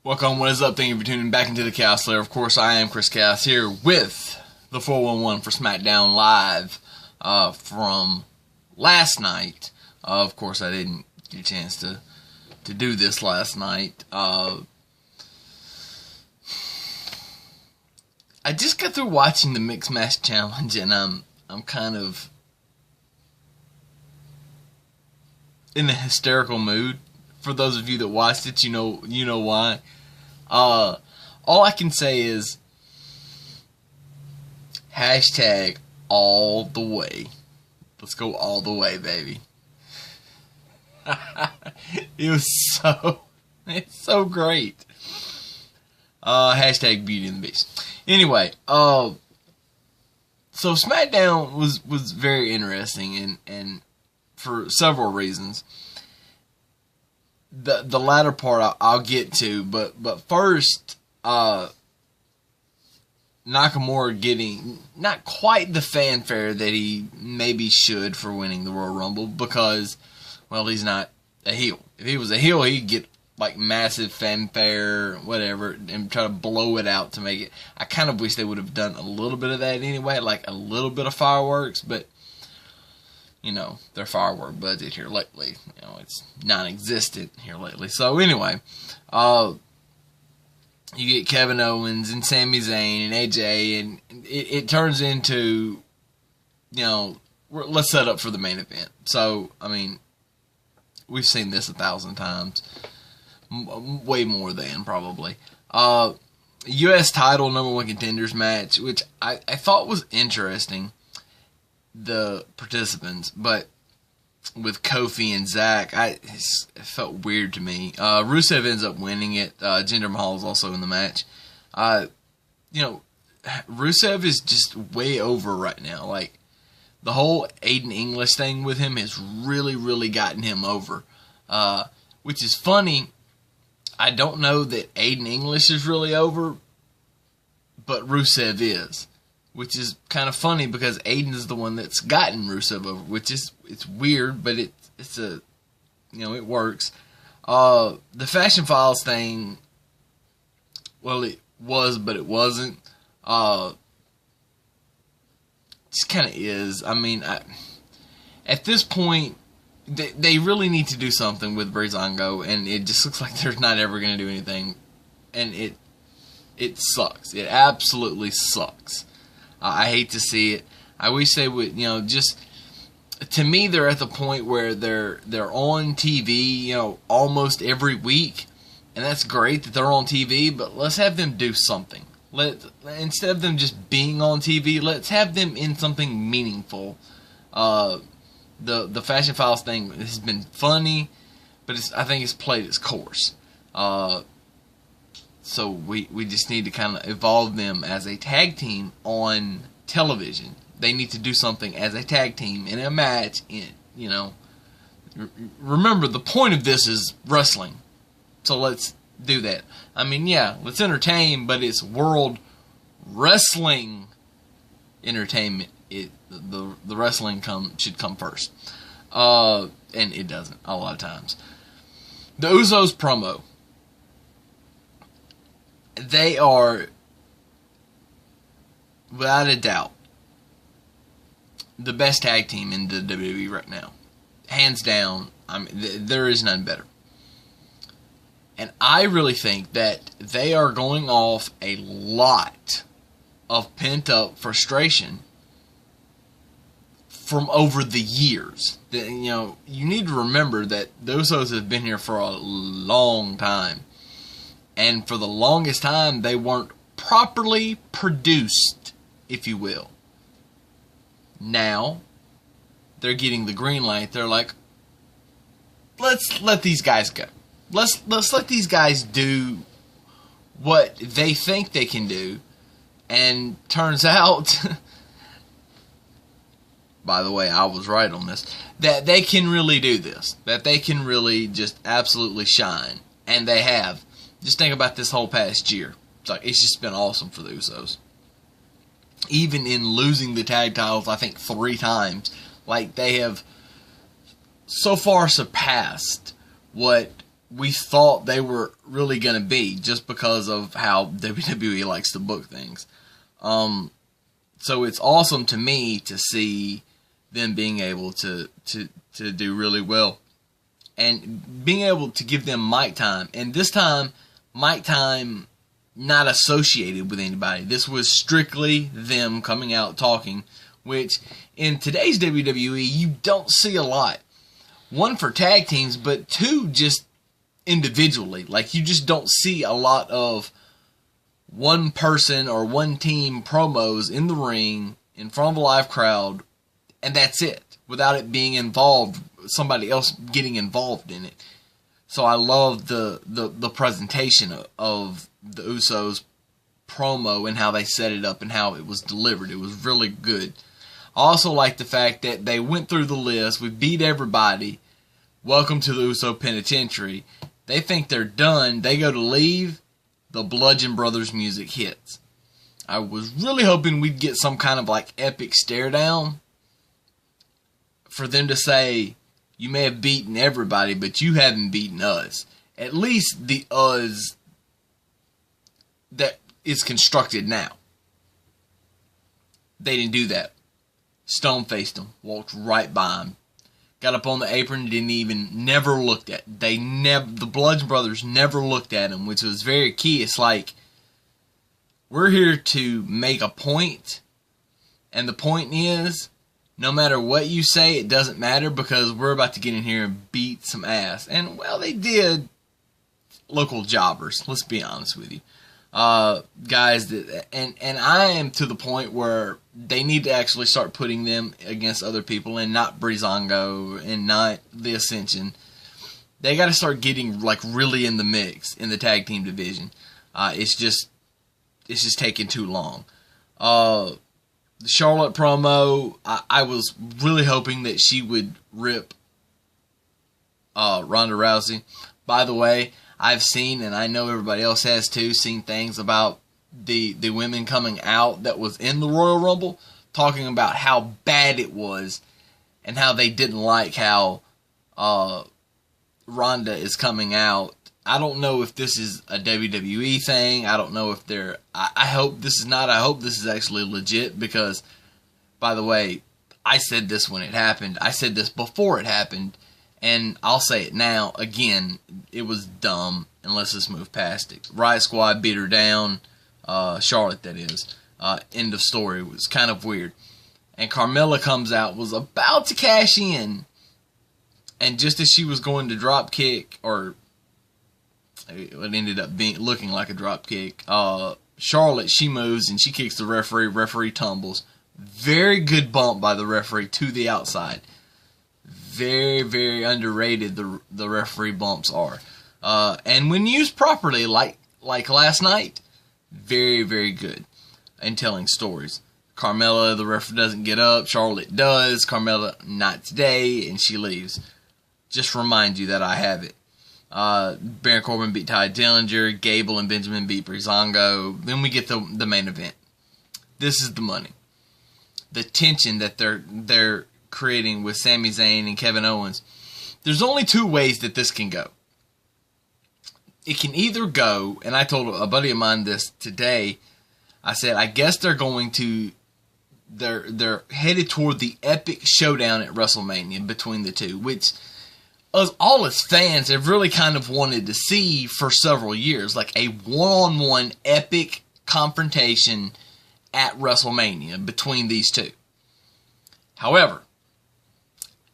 Welcome, what is up? Thank you for tuning back into the Chaos Slayer. Of course, I am Chris Chaos here with the 411 for SmackDown Live from last night. Of course, I didn't get a chance to do this last night. I just got through watching the Mixed Match Challenge, and I'm kind of in a hysterical mood. For those of you that watched it, you know why. All I can say is hashtag all the way. Let's go all the way, baby. It's so great. Hashtag Beauty and the Beast. Anyway, so SmackDown was very interesting and for several reasons. The latter part I'll get to, but first, Nakamura getting not quite the fanfare that he maybe should for winning the Royal Rumble because, well, he's not a heel. If he was a heel, he'd get like massive fanfare, whatever, and try to blow it out to make it. I kind of wish they would have done a little bit of that anyway, like a little bit of fireworks, but you know, their firework budget here lately, it's non-existent here lately. So anyway, you get Kevin Owens and Sami Zayn and AJ, and it turns into, let's set up for the main event. So, I mean, we've seen this 1,000 times. Way more than, probably. U.S. title number one contenders match, which I thought was interesting. The participants, but with Kofi and Zack, it felt weird to me. Rusev ends up winning it. Jinder Mahal is also in the match. Rusev is just way over right now. Like, the whole Aiden English thing with him has really, really gotten him over. Which is funny. I don't know that Aiden English is really over, but Rusev is. Which is kind of funny because Aiden is the one that's gotten Rusev over, it's weird, but it works. The Fashion Files thing, well, it was, but it wasn't. Just kind of is. I mean, at this point, they really need to do something with Breezango, and it just looks like they're not ever going to do anything, and it sucks. It absolutely sucks. I hate to see it. I wish they would, just, to me, they're at the point where they're on TV, almost every week, and that's great that they're on TV, but let's have them do something. Instead of them just being on TV, let's have them in something meaningful. The Fashion Files thing has been funny, but I think it's played its course. So we just need to kind of evolve them as a tag team on television. They need to do something as a tag team in a match. Remember, the point of this is wrestling. So let's do that. I mean, yeah, let's entertain, but it's world wrestling entertainment. The wrestling should come first. And it doesn't a lot of times. The Usos promo. They are, without a doubt, the best tag team in the WWE right now. Hands down, there is none better. And I really think that they are going off a lot of pent-up frustration from over the years. You need to remember that those Usos have been here for a long time. And for the longest time, they weren't properly produced, if you will. Now, they're getting the green light. They're like, let's let these guys go. Let's let these guys do what they think they can do. And turns out, by the way, I was right on this, that they can really do this. That they can really just absolutely shine. And they have. Just think about this whole past year. It's just been awesome for the Usos. Even in losing the tag titles, I think 3 times, they have so far surpassed what we thought they were really going to be, just because of how WWE likes to book things. So it's awesome to me to see them being able to do really well, and being able to give them mic time. And this time, mic time not associated with anybody. This was strictly them coming out talking, which in today's WWE you don't see a lot. One, for tag teams, but two, just individually. Like, you just don't see a lot of one person or one team promos in the ring in front of a live crowd, and that's it, without it being involved, somebody else getting involved in it. So I love the presentation of the Usos promo and how they set it up and how it was delivered. It was really good. I also like the fact that they went through the list. We beat everybody. Welcome to the Uso Penitentiary. They think they're done. They go to leave. The Bludgeon Brothers music hits. I was really hoping we'd get some kind of like epic stare down for them to say, you may have beaten everybody, but you haven't beaten us. At least the us that is constructed now. They didn't do that. Stone faced him, walked right by him, got up on the apron, never looked at. The Bludgeon Brothers never looked at him, which was very key. It's like, we're here to make a point, and the point is, no matter what you say, it doesn't matter, because we're about to get in here and beat some ass. And, well, they did. Local jobbers, let's be honest with you. Guys, and I am to the point where they need to actually start putting them against other people, and not Breezango and not the Ascension. They got to start getting like really in the mix in the tag team division. It's just taking too long. The Charlotte promo, I was really hoping that she would rip Ronda Rousey. By the way, I've seen, and I know everybody else has too, seen things about the women coming out that was in the Royal Rumble, talking about how bad it was, and how they didn't like how Ronda is coming out. I don't know if this is a WWE thing. I don't know if they're... I hope this is not. I hope this is actually legit, because, by the way, I said this when it happened. I said this before it happened. And I'll say it now, again, it was dumb, and let's just move past it. Riot Squad beat her down, Charlotte that is. End of story. It was kind of weird. And Carmella comes out, was about to cash in, and just as she was going to drop kick, or it ended up looking like a drop kick, Charlotte, she moves and she kicks the referee. Referee tumbles. Very good bump by the referee to the outside. Very, very underrated the referee bumps are. And when used properly, like last night, very, very good in telling stories. Carmella, the referee doesn't get up. Charlotte does. Carmella, not today, and she leaves. Just remind you that I have it. Baron Corbin beat Ty Dillinger. Gable and Benjamin beat Breezango. Then we get the main event. This is the money. The tension that they're creating with Sami Zayn and Kevin Owens. There's only two ways that this can go. It can either go, and I told a buddy of mine this today, I said, I guess they're headed toward the epic showdown at WrestleMania between the two, which us all as fans have really kind of wanted to see for several years, like a one-on-one epic confrontation at WrestleMania between these two. However,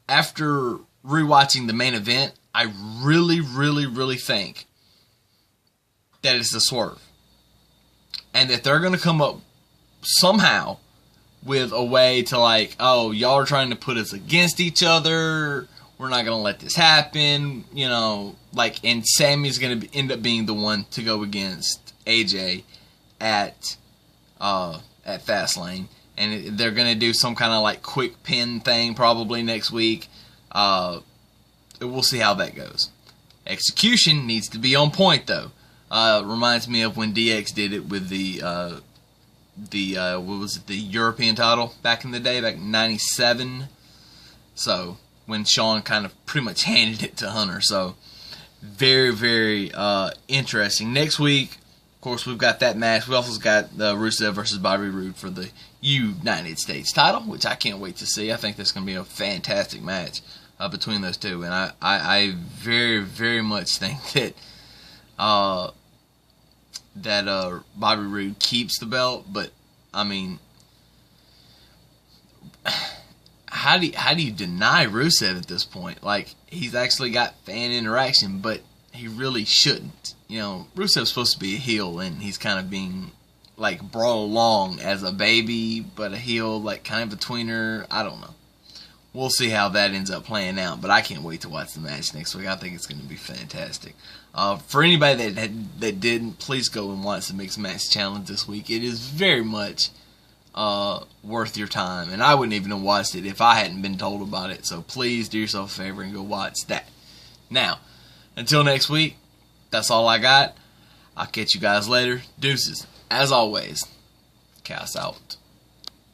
after rewatching the main event, I really, really, really think that it's a swerve. And that they're going to come up somehow with a way to like, oh, y'all are trying to put us against each other. We're not going to let this happen. You know, like, and Sammy's going to end up being the one to go against AJ at Fastlane. And they're going to do some kind of like quick pin thing probably next week. We'll see how that goes. Execution needs to be on point though. Reminds me of when DX did it with the what was it, the European title back in the day, back in '97. So when Shawn kind of pretty much handed it to Hunter. So very, very interesting. Next week, of course, we've got that match. We also got Rusev versus Bobby Roode for the United States title, which I can't wait to see. I think that's going to be a fantastic match between those two, and I very, very much think that Bobby Roode keeps the belt. But I mean, how do you deny Rusev at this point? Like, he's actually got fan interaction, but he really shouldn't. You know, Rusev's supposed to be a heel, and he's kind of being like brought along as a baby, but a heel, like kind of a tweener. I don't know. We'll see how that ends up playing out, but I can't wait to watch the match next week. I think it's going to be fantastic. For anybody that didn't, please go and watch the Mixed Match Challenge this week. It is very much worth your time, and I wouldn't even have watched it if I hadn't been told about it. So please do yourself a favor and go watch that. Now, until next week, that's all I got. I'll catch you guys later. Deuces. As always, Chaos out.